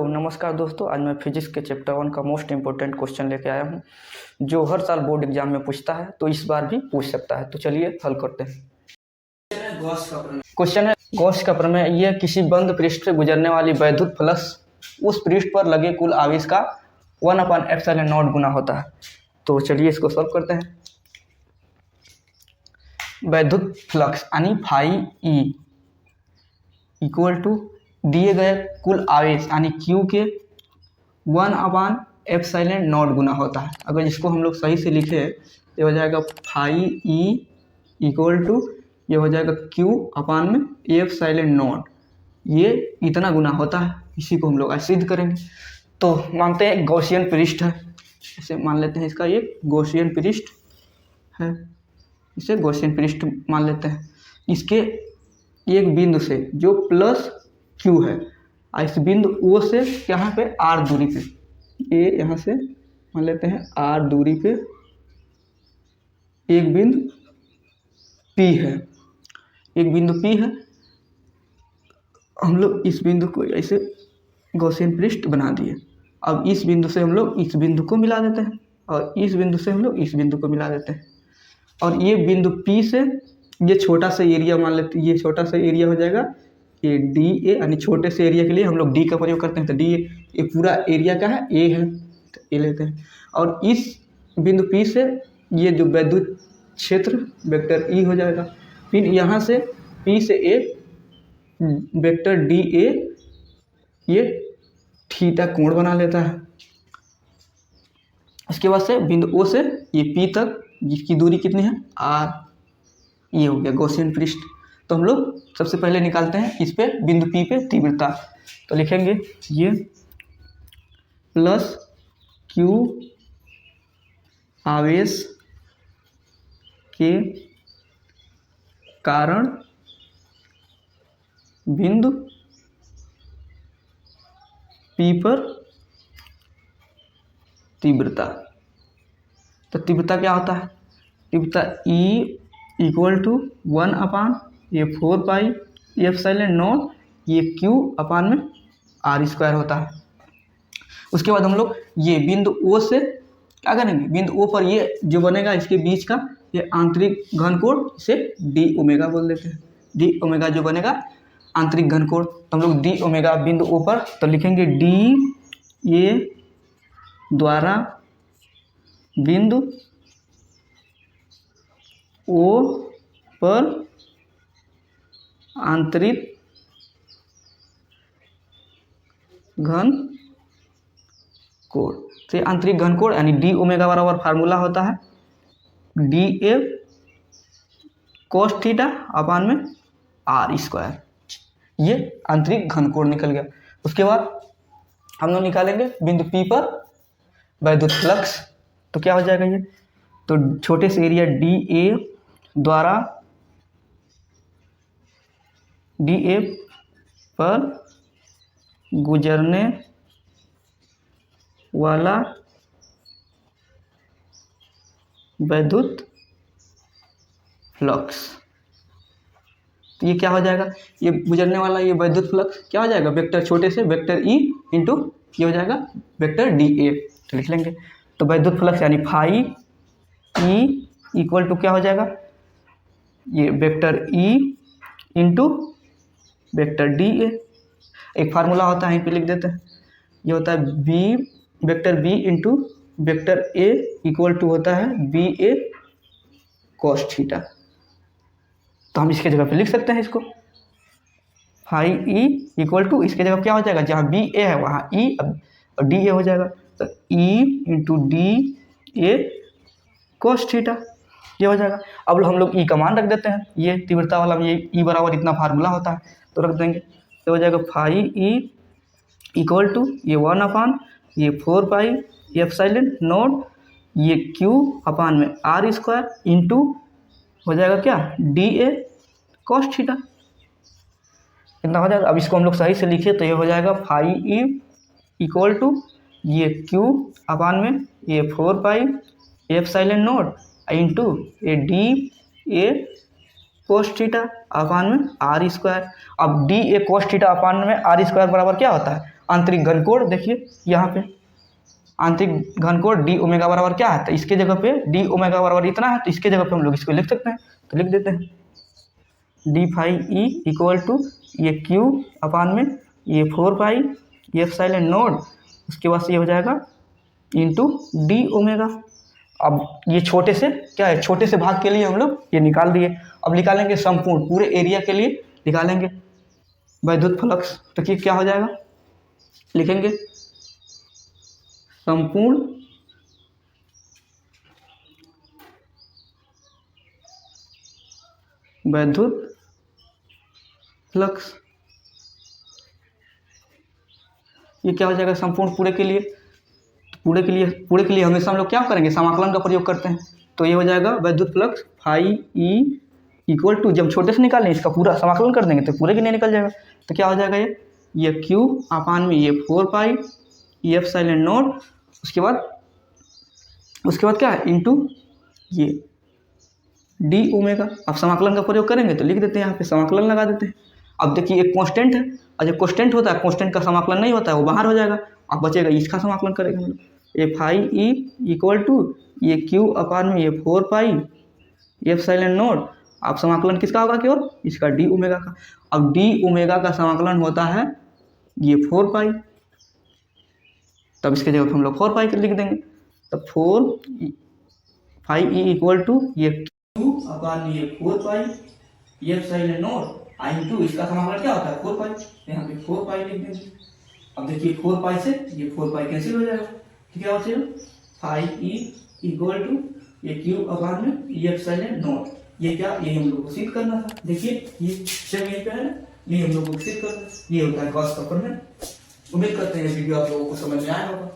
नमस्कार दोस्तों। आज मैं फिजिक्स के चैप्टर 1 का मोस्ट इंपॉर्टेंट क्वेश्चन लेके आया हूँ जो हर साल बोर्ड एग्जाम में पूछता है, तो इस बार भी पूछ सकता है। तो चलिए हल करते हैं। क्वेश्चन है गॉस का प्रमेय। यह किसी बंद पृष्ठ से गुजरने वाली वैद्युत फ्लक्स उस पृष्ठ पर लगे कुल आवेश का 1/ε0 गुना होता है। तो चलिए इसको सॉल्व करते हैं। वैद्युत फ्लक्स यानी फाई ई इक्वल टू दिए गए कुल आवेश यानी Q के 1/ε0 गुना होता है। अगर इसको हम लोग सही से लिखे तो हो जाएगा फाई ई इक्वल टू ये हो जाएगा Q/ε0। ये इतना गुना होता है, इसी को हम लोग आज सिद्ध करेंगे। तो मानते हैं गॉसियन पृष्ठ है, इसे मान लेते हैं, इसका ये गॉसियन पृष्ठ है, इसे गॉसियन पृष्ठ मान लेते हैं। इसके एक बिंदु से जो प्लस Q है, इस बिंदु O से यहाँ पे R दूरी पे, ये यहाँ से मान लेते हैं R दूरी पे एक बिंदु P है, एक बिंदु P है। हम लोग इस बिंदु को ऐसे गॉसियन पृष्ठ बना दिए। अब इस बिंदु से हम लोग इस बिंदु को मिला देते हैं और इस बिंदु से हम लोग इस बिंदु को मिला देते हैं। और ये बिंदु P से ये छोटा सा एरिया मान लेते हैं, ये छोटा सा एरिया हो जाएगा ये डी ए, यानी छोटे से एरिया के लिए हम लोग डी का प्रयोग करते हैं। तो डी ए, ये पूरा एरिया का है, ए है, तो ए लेते हैं। और इस बिंदु P से ये जो वैद्युत क्षेत्र वेक्टर ई हो जाएगा। फिर यहाँ से P से ए वेक्टर डी ए ये थीटा कोण बना लेता है। उसके बाद से बिंदु O से ये P तक जिसकी दूरी कितनी है R, ये हो गया गॉसियन पृष्ठ। तो हम लोग सबसे पहले निकालते हैं इस पे बिंदु P पे तीव्रता। तो लिखेंगे ये प्लस Q आवेश के कारण बिंदु P पर तीव्रता। तो तीव्रता क्या होता है? तीव्रता E इक्वल टू 1/4πε0 ये Q/r² होता है। उसके बाद हम लोग ये बिंदु O से क्या करेंगे, बिंदु O पर ये जो बनेगा इसके बीच का ये आंतरिक घन कोण, इसे डी ओमेगा बोल देते हैं। डी ओमेगा जो बनेगा आंतरिक घन कोण, तो हम लोग डी ओमेगा बिंदु O पर तो लिखेंगे डी ए द्वारा बिंदु O पर आंतरिक घन कोण। तो आंतरिक घन कोण यानी डी ओमेगा बराबर फार्मूला होता है D A cos theta upon में R²। ये आंतरिक घन कोण निकल गया। उसके बाद हम लोग निकालेंगे बिंदु P पर वैद्युत फ्लक्स। तो क्या हो जाएगा ये, तो छोटे से एरिया डी ए द्वारा डी ए पर गुजरने वाला वैद्युत फ्लक्स। तो ये क्या हो जाएगा, ये गुजरने वाला ये वैद्युत फ्लक्स क्या हो जाएगा, वेक्टर छोटे से वेक्टर E इंटू ये हो जाएगा वेक्टर डी ए। तो लिख लेंगे तो वैद्युत फ्लक्स यानी फाई ई इक्वल टू क्या हो जाएगा, ये vector E into vector D A. एक फार्मूला होता है यहीं पे लिख देते हैं, ये होता है B vector B into vector A equal to होता है बी ए कॉस थीटा। तो हम इसके जगह पे लिख सकते हैं इसको फाई ई इक्वल टू, इसके जगह क्या हो जाएगा, जहाँ बी ए है वहाँ E और डी ए हो जाएगा। तो E into D A cos theta ये हो जाएगा। अब हम लोग E का मान रख देते हैं, ये तीव्रता वाला ये E बराबर इतना फार्मूला होता है, तो रख देंगे। तो हो जाएगा फाई ई इक्वल टू ये 1/4πε0 ये Q/में R² इंटू हो जाएगा क्या डी ए कॉस थीटा, कितना हो जाएगा। अब इसको हम लोग सही से लिखे तो ये हो जाएगा फाई ई इक्वल टू ये Q/में ये 4πε0 इंटू ये D A cos theta upon में R²। अब D A cos theta upon में R² बराबर क्या होता है, आंतरिक घनकोण देखिए यहाँ पे आंतरिक घनकोण डी ओमेगा बराबर क्या है, तो इसके जगह पे डी ओमेगा बराबर इतना है, तो इसके जगह पे हम लोग इसको लिख सकते हैं, तो लिख देते हैं D phi E equal to ये क्यू अपान में ये 4 पाई ये एप्सिलॉन नॉट, उसके बाद से ये हो जाएगा इंटू डी ओमेगा। अब ये छोटे से क्या है, छोटे से भाग के लिए हम लोग ये निकाल दिए। अब निकालेंगे संपूर्ण पूरे एरिया के लिए निकालेंगे वैद्युत फ्लक्स, तो ये क्या हो जाएगा, लिखेंगे संपूर्ण वैद्युत फ्लक्स। ये क्या हो जाएगा संपूर्ण पूरे के लिए, पूरे के लिए हमेशा हम लोग क्या करेंगे, समाकलन का प्रयोग करते हैं, तो ये हो जाएगा वैद्युत flux phi E equal to, जब छोटे से निकालें इसका पूरा समाकलन कर देंगे तो पूरे के लिए निकल जाएगा, तो क्या हो जाएगा ये क्यू अपान में ये 4 पाई ये एप्सिलॉन नॉट, उसके बाद क्या है इंटू ये डी ओमेगा। अब समाकलन का प्रयोग करेंगे तो लिख देते हैं यहाँ पे समाकलन लगा देते हैं। अब देखिए एक कांस्टेंट है, और जब कांस्टेंट होता है कांस्टेंट का समाकलन नहीं होता है, वो बाहर हो जाएगा, अब बचेगा इसका समाकलन करेंगे हम लोग, ए फाई ई इक्वल टू ये क्यू अपान में ये 4 पाई ये एप्सिलॉन नॉट। अब समाकलन किसका होगा केवल, इसका डी ओमेगा का। अब डी ओमेगा का समाकलन होता है ये 4 पाई, तब इसके जगह हम लोग 4 पाई लिख देंगे, तब 4 पाई ई इक्वल टू ये क्यू अपान ये 4 पाई ये एप्सिलॉन नॉट आई टू, इसका समाकलन क्या होता है 4 पाई, यहाँ पे 4 पाई लिख देंगे। अब देखिए 4 पाई से ये 4 पाई कैंसिल हो जाएगा, तो क्या बचेगा फाई ई इक्वल टू ये क्यू अपान में ये एप्सिलॉन नॉट। ये क्या, ये हम लोग को सिद्ध करना था, देखिए ये जब यहीं पे है ना, ये हम लोग को सिद्ध करना, ये होता है गॉस का प्रमेय। उम्मीद करते हैं वीडियो आप लोगों को समझ में आया होगा।